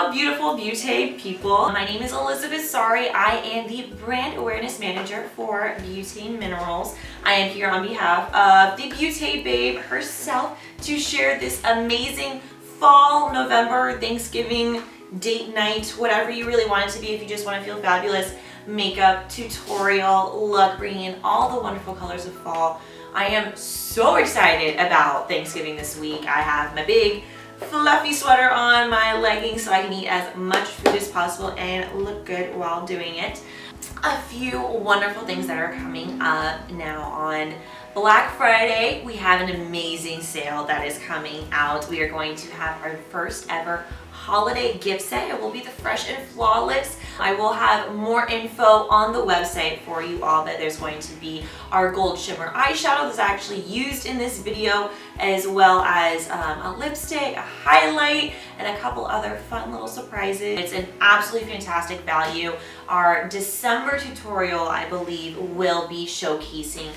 Hello, beautiful beauty people. My name is Elizabeth Sari. I am the brand awareness manager for Beauty Minerals. I am here on behalf of the Beauty Babe herself to share this amazing fall, November, Thanksgiving, date night, whatever you really want it to be if you just want to feel fabulous, makeup tutorial look, bringing in all the wonderful colors of fall. I am so excited about Thanksgiving this week. I have my big fluffy sweater on, my leggings, so I can eat as much food as possible and look good while doing it. A few wonderful things that are coming up now on Black Friday. We have an amazing sale that is coming out. We are going to have our first ever holiday gift set. It will be the Fresh and Flawless. I will have more info on the website for you all, but there's going to be our gold shimmer eyeshadow that's actually used in this video, as well as a lipstick, a highlight, and a couple other fun little surprises. It's an absolutely fantastic value. Our December tutorial, I believe, will be showcasing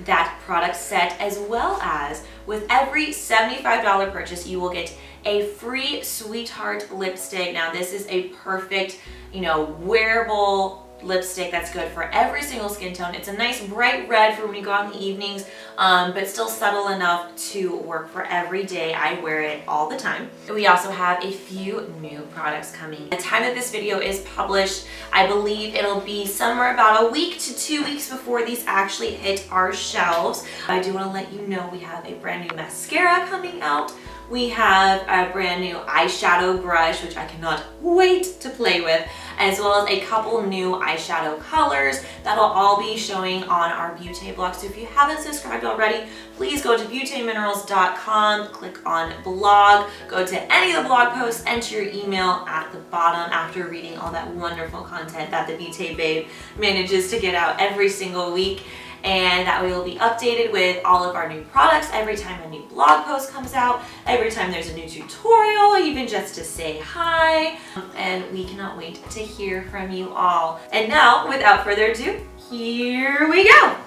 that product set, as well as with every $75 purchase you will get a free Sweetheart lipstick. Now this is a perfect, wearable lipstick that's good for every single skin tone. It's a nice bright red for when you go out in the evenings, but still subtle enough to work for every day. I wear it all the time. We also have a few new products coming. The time that this video is published, I believe it'll be somewhere about a week to 2 weeks before these actually hit our shelves. I do want to let you know we have a brand new mascara coming out. We have a brand new eyeshadow brush, which I cannot wait to play with, as well as a couple new eyeshadow colors that'll all be showing on our Beauty blog. So if you haven't subscribed already, please go to beautyminerals.com, click on blog, go to any of the blog posts, enter your email at the bottom after reading all that wonderful content that the Beauty Babe manages to get out every single week. And that way you'll be updated with all of our new products every time a new blog post comes out, every time there's a new tutorial, even just to say hi. And we cannot wait to hear from you all. And now, without further ado, here we go.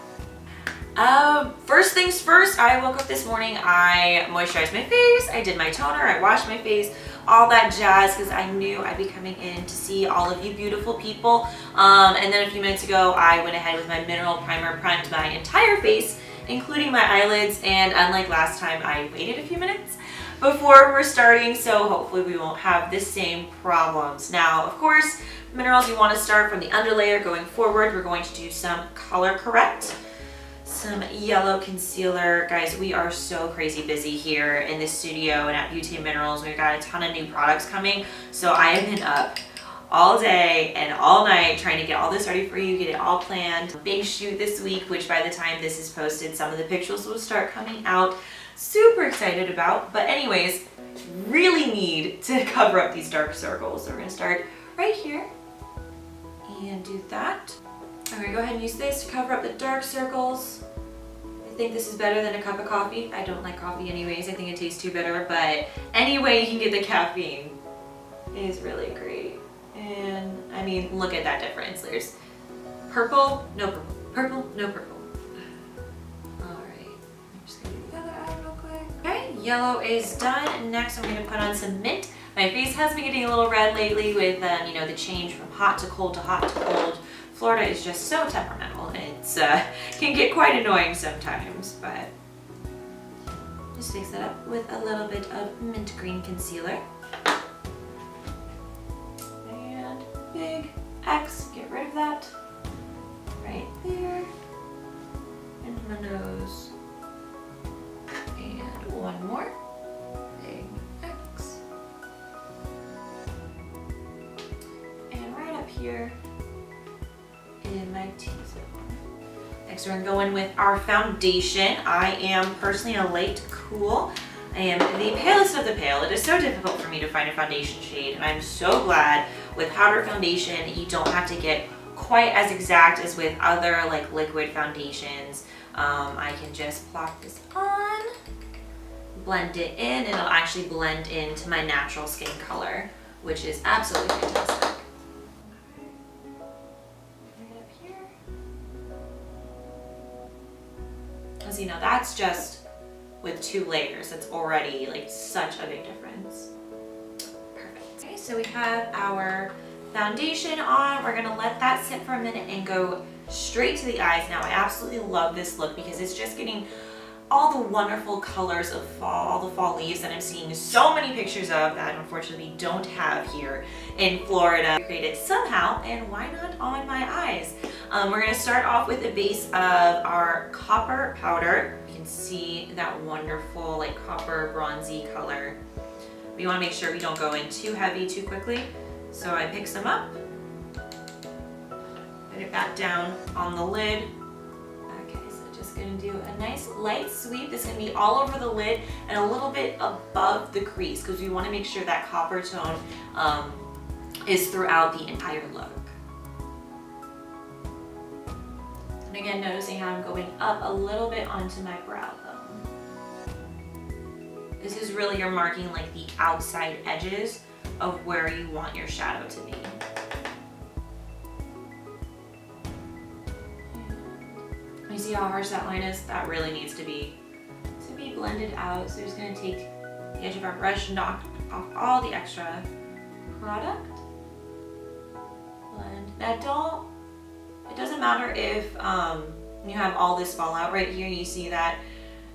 First things first, I woke up this morning, I moisturized my face, I did my toner, I washed my face, all that jazz, because I knew I'd be coming in to see all of you beautiful people. And then a few minutes ago, I went ahead with my mineral primer, primed my entire face, including my eyelids, and unlike last time, I waited a few minutes before we're starting, so hopefully we won't have the same problems. Now, of course, minerals, you want to start from the underlayer going forward. We're going to do some color correct. Some yellow concealer. Guys, we are so crazy busy here in the studio and at Beauty Minerals. We've got a ton of new products coming, so I have been up all day and all night trying to get all this ready for you, get it all planned. Big shoot this week, which by the time this is posted, some of the pictures will start coming out. Super excited about, but anyways, really need to cover up these dark circles. So we're gonna start right here and do that. I'm gonna go ahead and use this to cover up the dark circles. I think this is better than a cup of coffee. I don't like coffee anyways. I think it tastes too bitter, but any way you can get the caffeine is really great. And I mean, look at that difference. There's purple, no purple, purple, no purple. All right, I'm just gonna do the other eye real quick. Okay, yellow is done. Next, I'm gonna put on some mint. My face has been getting a little red lately with, the change from hot to cold to hot to cold. Florida is just so temperamental. It's can get quite annoying sometimes, but just fix it up with a little bit of mint green concealer. And big X, get rid of that. Right there. And my nose. And one more. Big X. And right up here in my T-zone. Next, we're going with our foundation. I am personally a light cool. I am the palest of the pale. It is so difficult for me to find a foundation shade, and I'm so glad with powder foundation you don't have to get quite as exact as with other liquid foundations. I can just plop this on, blend it in, and it'll actually blend into my natural skin color, which is absolutely fantastic. Because that's just with 2 layers. It's already such a big difference. Perfect. Okay, so we have our foundation on. We're gonna let that sit for a minute and go straight to the eyes now. I absolutely love this look because it's just getting all the wonderful colors of fall, all the fall leaves that I'm seeing so many pictures of that unfortunately don't have here in Florida. Created somehow, and why not on my eyes? We're gonna start off with a base of our copper powder. You can see that wonderful like copper bronzy color. We wanna make sure we don't go in too heavy too quickly. So I pick some up, put it back down on the lid. Okay, so just gonna do a nice light sweep. This is gonna be all over the lid and a little bit above the crease because we wanna make sure that copper tone is throughout the entire look. And again, noticing how I'm going up a little bit onto my brow bone. This is really your marking like the outside edges of where you want your shadow to be. You see how harsh that line is? That really needs to be blended out. So we're just gonna take the edge of our brush, knock off all the extra product. Blend. Now it doesn't matter if you have all this fallout right here, you see that.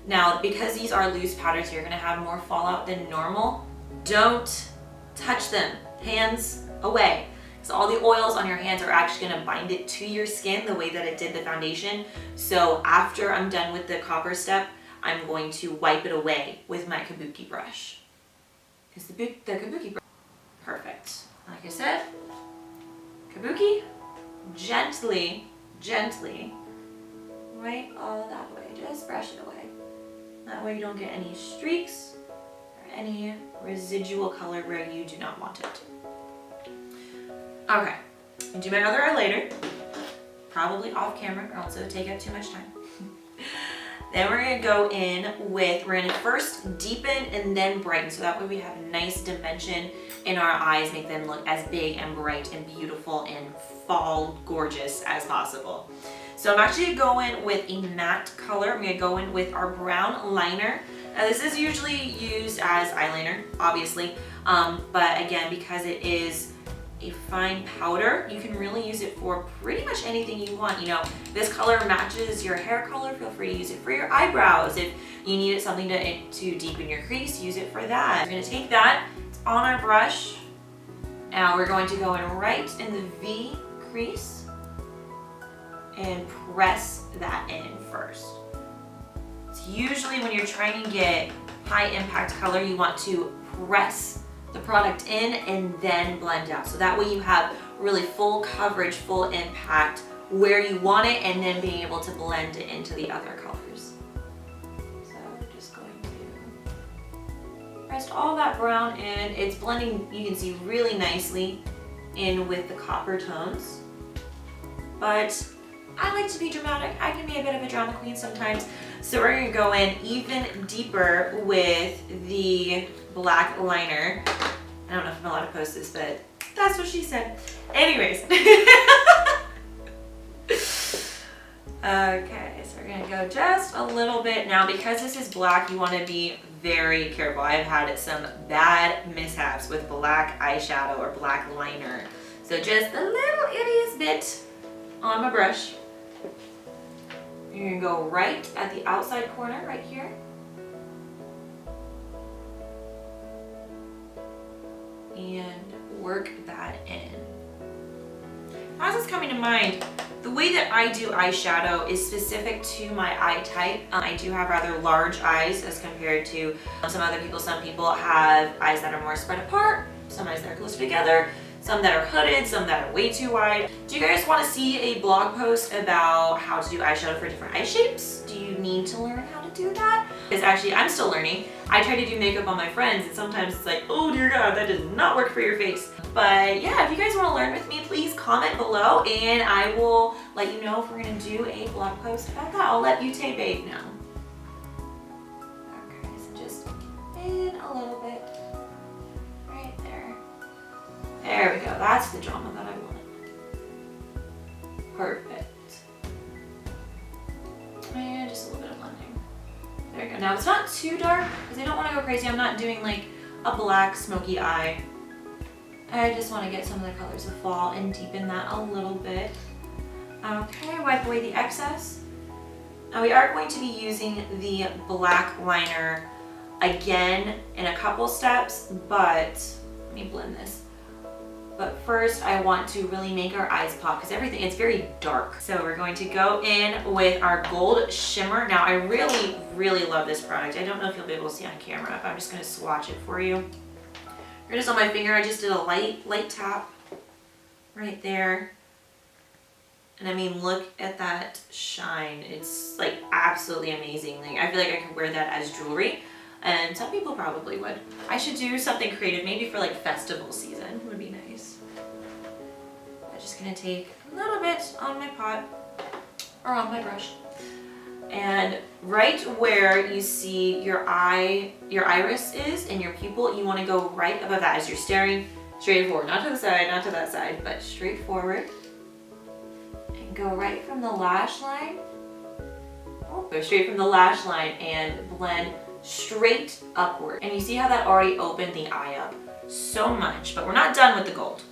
Now, because these are loose powders, you're gonna have more fallout than normal. Don't touch them, hands away. So all the oils on your hands are actually gonna bind it to your skin the way that it did the foundation. So after I'm done with the copper step, I'm going to wipe it away with my kabuki brush. Because the kabuki brush, perfect. Like I said, kabuki, gently, right all that way, just brush it away. That way you don't get any streaks or any residual color where you do not want it. Okay, and do my other eye later, probably off camera or else it would take up too much time. Then we're gonna go in with, we're gonna first deepen and then brighten, so that way we have a nice dimension in our eyes, make them look as big and bright and beautiful and fall gorgeous as possible. So I'm actually going with a matte color. I'm gonna go in with our brown liner. Now this is usually used as eyeliner, obviously, but again, because it is a fine powder, you can really use it for pretty much anything you want. You know, this color matches your hair color, feel free to use it for your eyebrows. If you needed something to deepen your crease, use it for that. We're gonna take that, it's on our brush. Now we're going to go in right in the V crease and press that in first. It's usually when you're trying to get high impact color, you want to press the product in and then blend out. So that way you have really full coverage, full impact where you want it, and then being able to blend it into the other colors. So we're just going to press all that brown in. It's blending, you can see, really nicely in with the copper tones. But I like to be dramatic. I can be a bit of a drama queen sometimes. So we're gonna go in even deeper with the black liner. I don't know if I'm allowed to post this, but that's what she said. Anyways. Okay, so we're gonna go just a little bit. Now, because this is black, you wanna be very careful. I've had some bad mishaps with black eyeshadow or black liner. So just a little ittiest bit on my brush. You're gonna go right at the outside corner right here. And work that in. As it's coming to mind, the way that I do eyeshadow is specific to my eye type. I do have rather large eyes as compared to some other people. Some people have eyes that are more spread apart, some eyes that are closer together, some that are hooded, some that are way too wide. Do you guys want to see a blog post about how to do eyeshadow for different eye shapes? Do you need to learn how to do that? Because actually, I'm still learning. I try to do makeup on my friends, and sometimes it's like, oh dear God, that does not work for your face. But yeah, if you guys want to learn with me, please comment below, and I will let you know if we're going to do a blog post about that. I'll let Beauté Babe know. Okay, so just in a little bit. Right there. There we go. That's the drama that I want. Perfect. And just a little bit of blending. There we go. Now it's not too dark because I don't want to go crazy. I'm not doing like a black smoky eye. I just want to get some of the colors of fall and deepen that a little bit. Okay, wipe away the excess. Now we are going to be using the black liner again in a couple steps, but let me blend this. But first I want to really make our eyes pop because everything, it's very dark. So we're going to go in with our gold shimmer. Now I really, really love this product. I don't know if you'll be able to see on camera, but I'm just going to swatch it for you. Here it is on my finger. I just did a light tap right there. And I mean, look at that shine. It's like absolutely amazing. Like, I feel like I could wear that as jewelry, and some people probably would. I should do something creative, maybe for like festival season would be nice. I'm just gonna take a little bit on my pot or on my brush. And right where you see your iris is and your pupil, you want to go right above that as you're staring straight forward. Not to the side, not to that side, but straight forward. And go right from the lash line. Go straight from the lash line and blend straight upward. And you see how that already opened the eye up so much, but we're not done with the gold.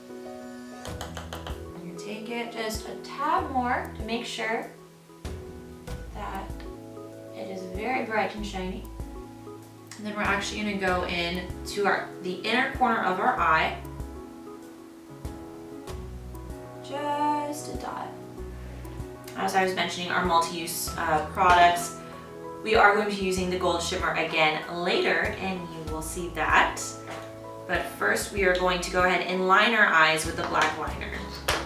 You take it just a tad more to make sure that it is very bright and shiny. And then we're actually going to go in to the inner corner of our eye. Just a dot. As I was mentioning, our multi-use products, we are going to be using the gold shimmer again later, and you will see that. But first we are going to go ahead and line our eyes with the black liner.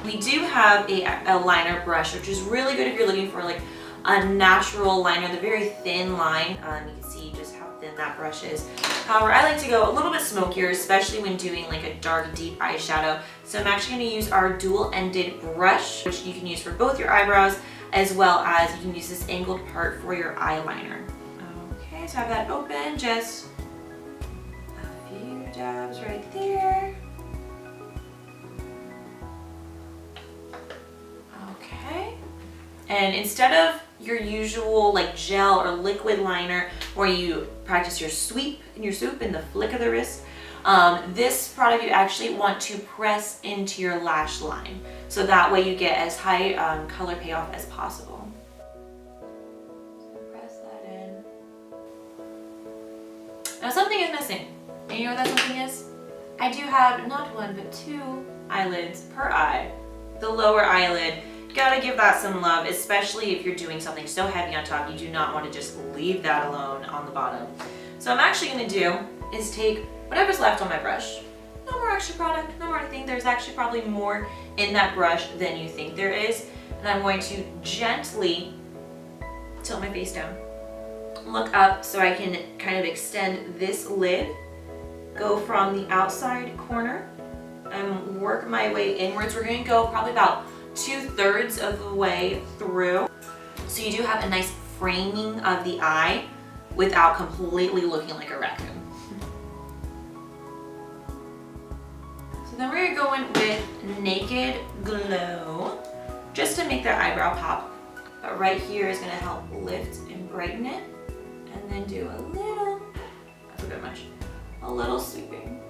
We do have a liner brush, which is really good if you're looking for like a natural liner, the very thin line. You can see just how thin that brush is. However, I like to go a little bit smokier, especially when doing like a dark, deep eyeshadow. So I'm actually going to use our dual-ended brush, which you can use for both your eyebrows, as well as you can use this angled part for your eyeliner. Okay, so I have that open, just a few dabs right there. Okay. And instead of your usual like gel or liquid liner where you practice your sweep and your swoop in the flick of the wrist, this product you actually want to press into your lash line. So that way you get as high color payoff as possible. So press that in. Now something is missing. And you know what that something is? I do have not one but two eyelids per eye. The lower eyelid. Gotta give that some love, especially if you're doing something so heavy on top. You do not want to just leave that alone on the bottom. So I'm actually going to do is take whatever's left on my brush. No more extra product, no more anything. There's actually probably more in that brush than you think there is. And I'm going to gently tilt my face down. Look up so I can kind of extend this lid. Go from the outside corner and work my way inwards. We're going to go probably about 2/3 of the way through. So you do have a nice framing of the eye without completely looking like a raccoon. So then we're going with Naked Glow just to make that eyebrow pop. But right here is going to help lift and brighten it. And then do a little, that's a bit much, a little sweeping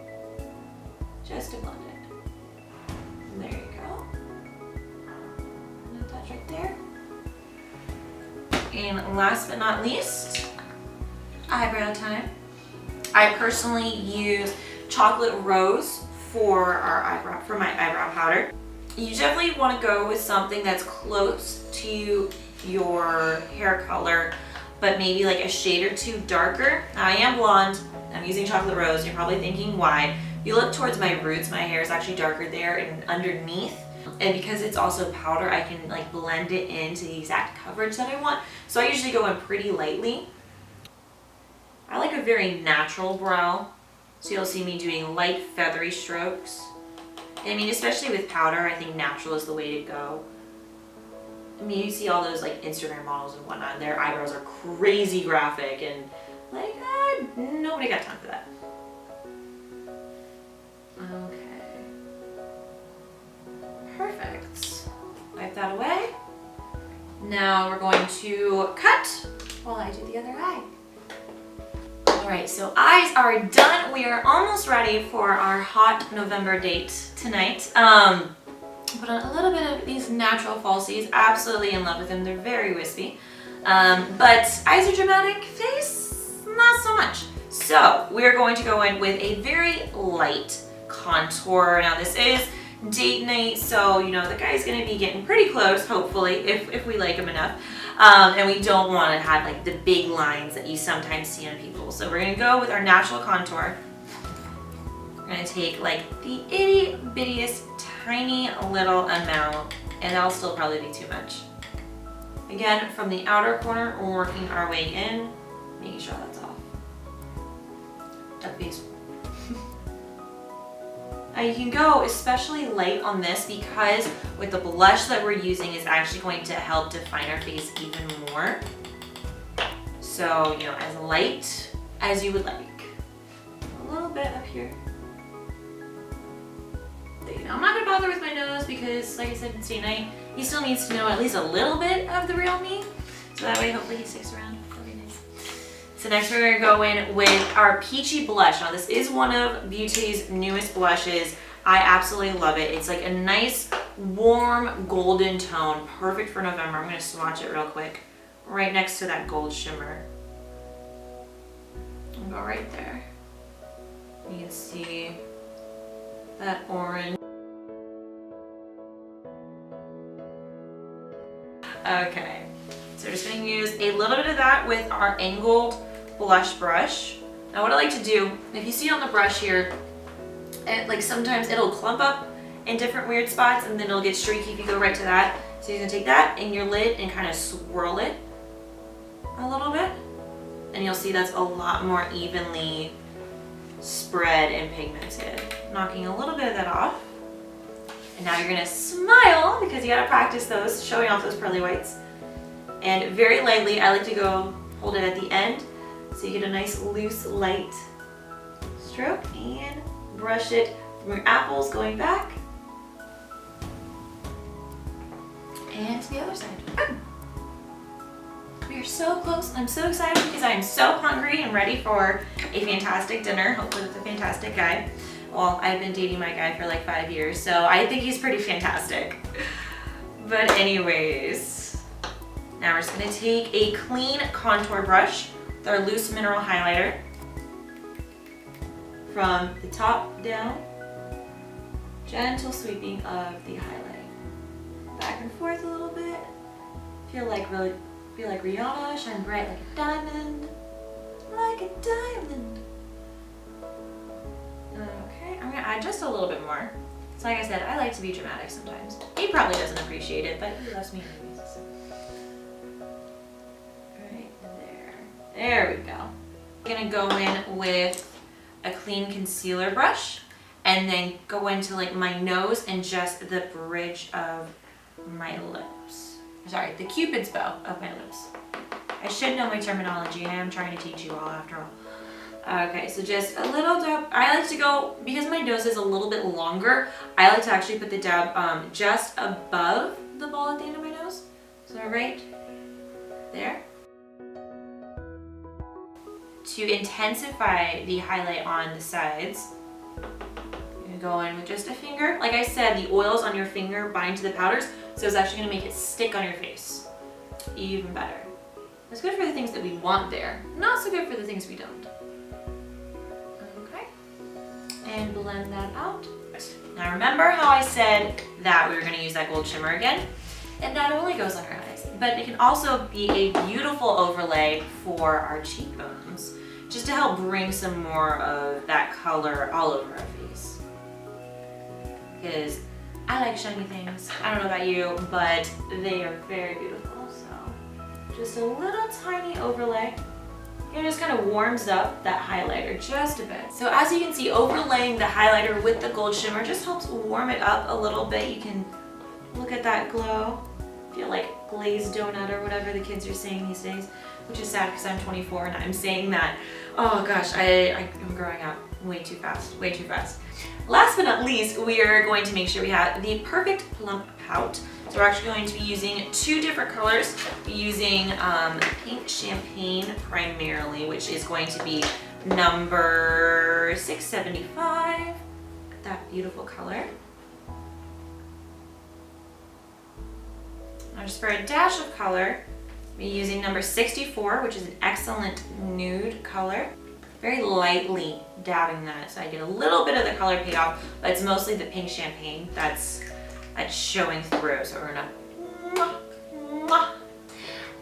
just to blend it. And there you go. Touch right there. And last but not least, eyebrow time. I personally use chocolate rose for my eyebrow powder. You definitely want to go with something that's close to your hair color, but maybe like a shade or two darker. Now I am blonde. I'm using chocolate rose. You're probably thinking why. If you look towards my roots, my hair is actually darker there and underneath. And because it's also powder, I can like blend it into the exact coverage that I want. So I usually go in pretty lightly. I like a very natural brow. So you'll see me doing light feathery strokes. I mean, especially with powder, I think natural is the way to go. I mean, you see all those like Instagram models and whatnot, and their eyebrows are crazy graphic and like, nobody got time for that. Okay. Perfect. Wipe that away. Now we're going to cut while I do the other eye. All right, so eyes are done. We are almost ready for our hot November date tonight. Put on a little bit of these natural falsies. Absolutely in love with them. They're very wispy. But eyes are dramatic, face, not so much. So we're going to go in with a very light contour. Now this is date night, so you know the guy's gonna be getting pretty close, hopefully, if we like him enough. And we don't want to have like the big lines that you sometimes see on people. So we're gonna go with our natural contour. We're gonna take like the itty bittiest tiny little amount, and that'll still probably be too much. Again, from the outer corner, we're working our way in, making sure that's off. That piece. Now you can go especially light on this because with the blush that we're using is actually going to help define our face even more. So, you know, as light as you would like. A little bit up here. Now, I'm not going to bother with my nose because, like I said, it's date night. He still needs to know at least a little bit of the real me. So that way, hopefully he sticks around. That'll be nice. So next we're going to go in with our peachy blush. Now this is one of Beauty's newest blushes. I absolutely love it. It's like a nice, warm, golden tone. Perfect for November. I'm going to swatch it real quick. Right next to that gold shimmer. I'll go right there. You can see that orange. Okay, so we're just going to use a little bit of that with our angled blush brush. Now what I like to do, if you see on the brush here, like sometimes it'll clump up in different weird spots and then it'll get streaky if you go right to that. So you're going to take that in your lid and kind of swirl it a little bit. And you'll see that's a lot more evenly spread and pigmented. Knocking a little bit of that off. And now you're going to smile because you got to practice those, showing off those pearly whites. And very lightly, I like to go hold it at the end so you get a nice loose light stroke and brush it from your apples going back and to the other side. We are so close. I'm so excited because I am so hungry and ready for a fantastic dinner, hopefully with a fantastic guy. Well, I've been dating my guy for like 5 years, so I think he's pretty fantastic. But anyways, now we're just gonna take a clean contour brush with our loose mineral highlighter from the top down, gentle sweeping of the highlight. Back and forth a little bit. Feel like Rihanna, shine bright like a diamond, like a diamond. Okay, I'm gonna add just a little bit more. So like I said, I like to be dramatic sometimes. He probably doesn't appreciate it, but he loves me anyways. So. Right there. There we go. I'm gonna go in with a clean concealer brush and then go into like my nose and just the bridge of my lips. Sorry, the Cupid's bow of my lips. I should know my terminology. I am trying to teach you all after all. Okay, so just a little dab. I like to go, because my nose is a little bit longer, I like to actually put the dab just above the ball at the end of my nose. So right there. To intensify the highlight on the sides, you're gonna go in with just a finger. Like I said, the oils on your finger bind to the powders, so it's actually gonna make it stick on your face. Even better. It's good for the things that we want there, not so good for the things we don't. Okay, and blend that out. Now remember how I said that we were gonna use that gold shimmer again? It not only goes on our eyes, but it can also be a beautiful overlay for our cheekbones, just to help bring some more of that color all over our face. Because I like shiny things. I don't know about you, but they are very beautiful. So just a little tiny overlay. It just kind of warms up that highlighter just a bit. So as you can see, overlaying the highlighter with the gold shimmer just helps warm it up a little bit. You can look at that glow. Feel like glazed donut or whatever the kids are saying these days, which is sad because I'm 24 and I'm saying that. Oh gosh, I'm growing up way too fast, way too fast. Last but not least, we are going to make sure we have the perfect plump pout. So we're actually going to be using two different colors. We're using pink champagne primarily, which is going to be number 675. That beautiful color. Now just for a dash of color, I'll be using number 64, which is an excellent nude color. Very lightly dabbing that so I get a little bit of the color paid off, but it's mostly the pink champagne that's showing through. So we're gonna,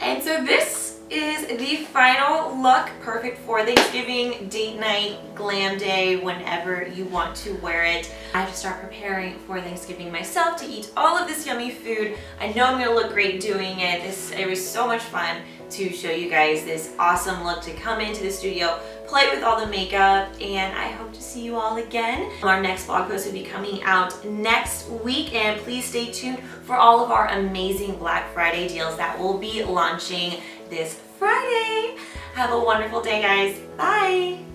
and so this is the final look, perfect for Thanksgiving, date night, glam day, whenever you want to wear it. I have to start preparing for Thanksgiving myself to eat all of this yummy food. I know I'm gonna look great doing it. It was so much fun to show you guys this awesome look, to come into the studio, play with all the makeup, and I hope to see you all again. Our next blog post will be coming out next week, and please stay tuned for all of our amazing Black Friday deals that will be launching this Friday. Have a wonderful day, guys. Bye.